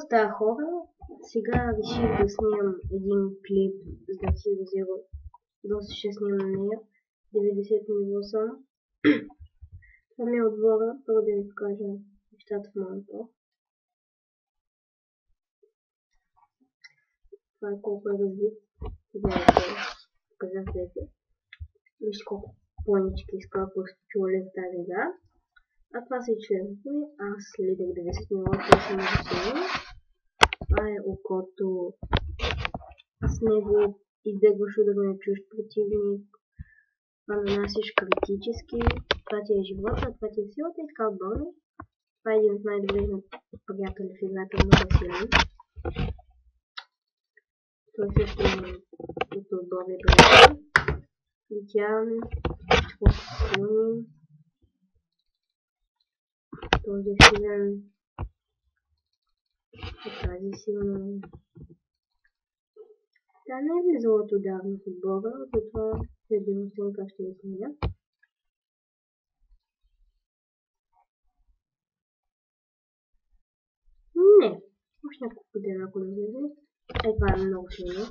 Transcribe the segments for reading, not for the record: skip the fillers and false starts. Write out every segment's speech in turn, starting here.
стая хора, сега реших да снимам един клип за Hero Zero. Доста ще снимам нея. 90 ниво съм. Това ми е отбора, първо да ви покажа нещата в моето. Това е колко е развит. Показателите. Вижте колко планички изкарвах с чуле в тази игра. А това са и члените ми. Аз следях 90 ниво, това съм много. Това е окото. С него избегваш удар на чужд противник. Това нанасяш критически. Това ти е живота, това ти е силата и така отборно. Това е един от най-добрите приятели в играта, много силен. Той също е от отборния приятел. Летяваме, спокойни. Този е силен. Тази силна. Тя не е влизала отдавна в отбора, затова ще демонстрирам как ще я сменя. Не, още няколко дена, ако не влезе. Това е много силно.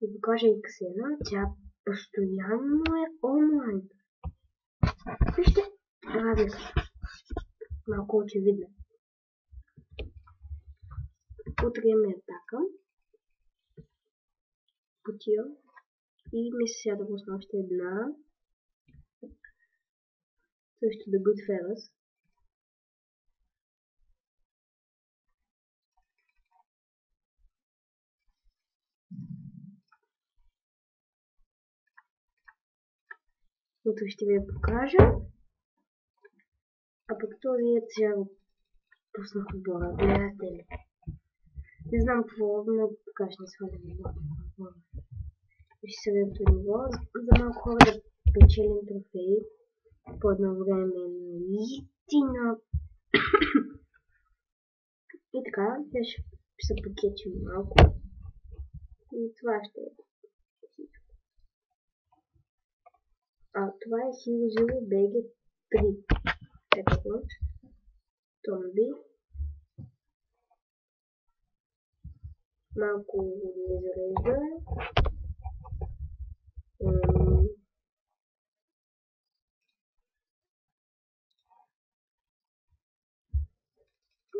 Да покажа и Ксена, тя постоянно е онлайн. Вижте, радио се. Малко очевидно. Открием атака. Потия. И мисля сега да пусна още една. Също The Goodfellas. Утре ще ви я покажа. А пък този е сега го пуснах отбора. Гледате ли? Не знам какво, но така ще не сваля ниво. Ще се редото ниво. За малко хора да печелим трофеи. По едно време наистина. И така, ще се покечим малко. И това ще е. Това е Hero Zero BG3. Ето го. Томби. Малко не зарежда.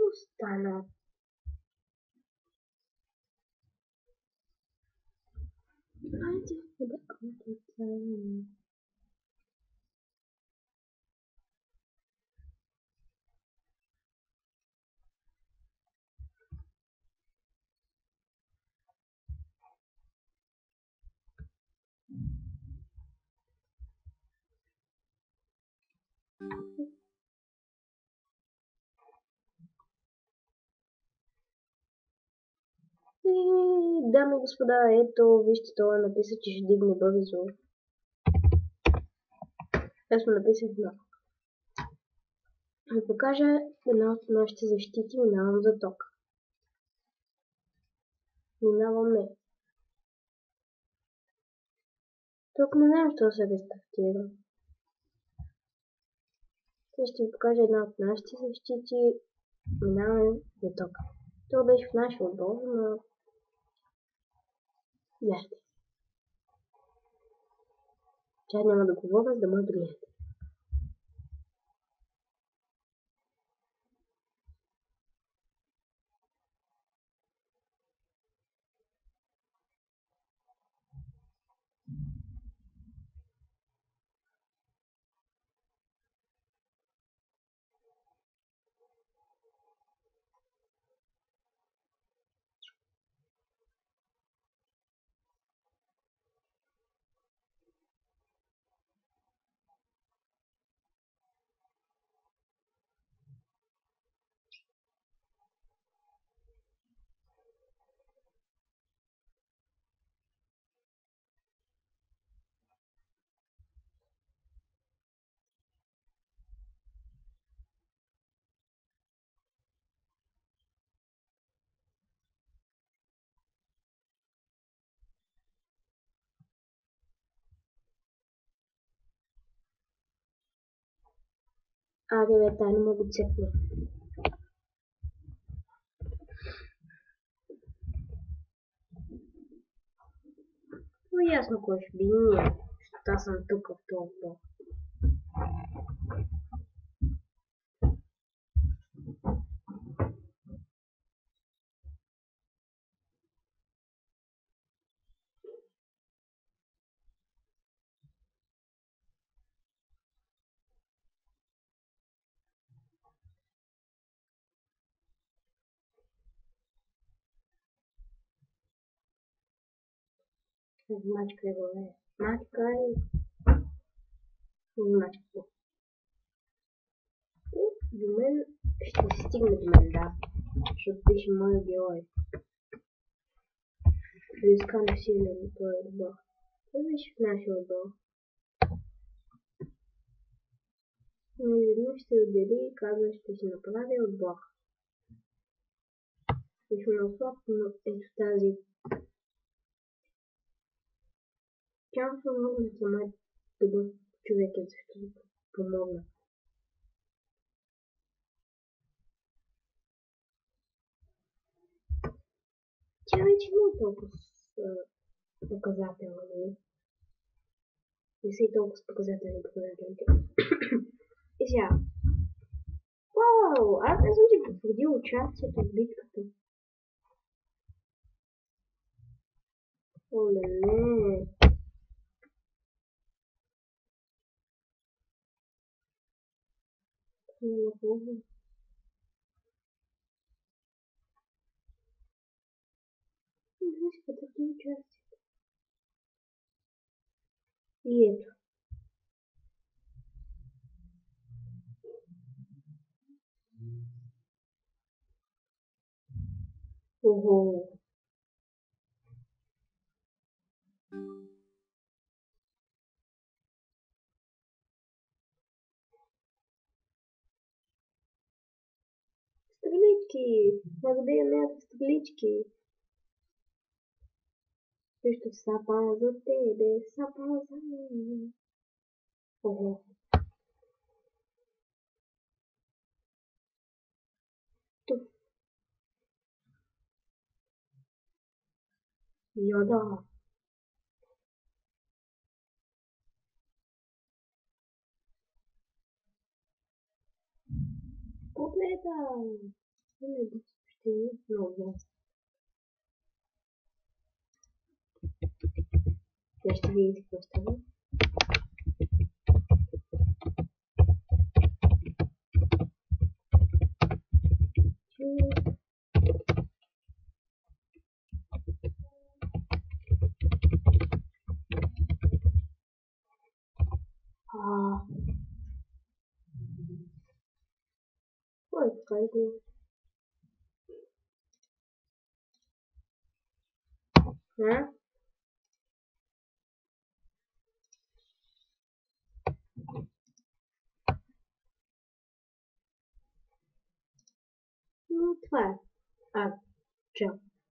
Остана. Айде да отидем. И, дами и господа, ето, вижте, това написа, че ще дигне бързо. Аз му написах много. Ще покажа една от нашите защити, минавам за ток. Минаваме. Тук не знам, що се рестартира. Сега ще ви покажа една от нашите защити, минаваме за ток. Това беше в нашия отбор, но... Гледайте. Тя няма да говоря, за да може да гледате. Айде бе, тай не мога да цепна. Ну ясно кой ще би ние. Защото аз съм тук в този блок. Мачка го е. Мачка и... Мачка го. До мен ще стигне до мен, да. Защото пише моя герой. Изкана силен той отбор. Той беше в нашия отбор. Но изведнъж ще отдели и казва, ще си направи отбор. Беше много слаб, но ето тази шанса много да се май добър човек е, защото помогна. Тя вече не е толкова показателна, нали? Не са и толкова показателни показателите. И сега. Вау! Аз не съм си потвърдил участието в битката. Оле, не. Не мога. Не съм си потвърдил участието. И ето. Ого. Стрелички! Благодаря моите стрелички! Също сапа за тебе, сапа за мен. Ого. Тук. Йода. Котлета! Не да ще е много. Сега ще видите какво става. Ой, какая же. А? Ну, това е. А, чё?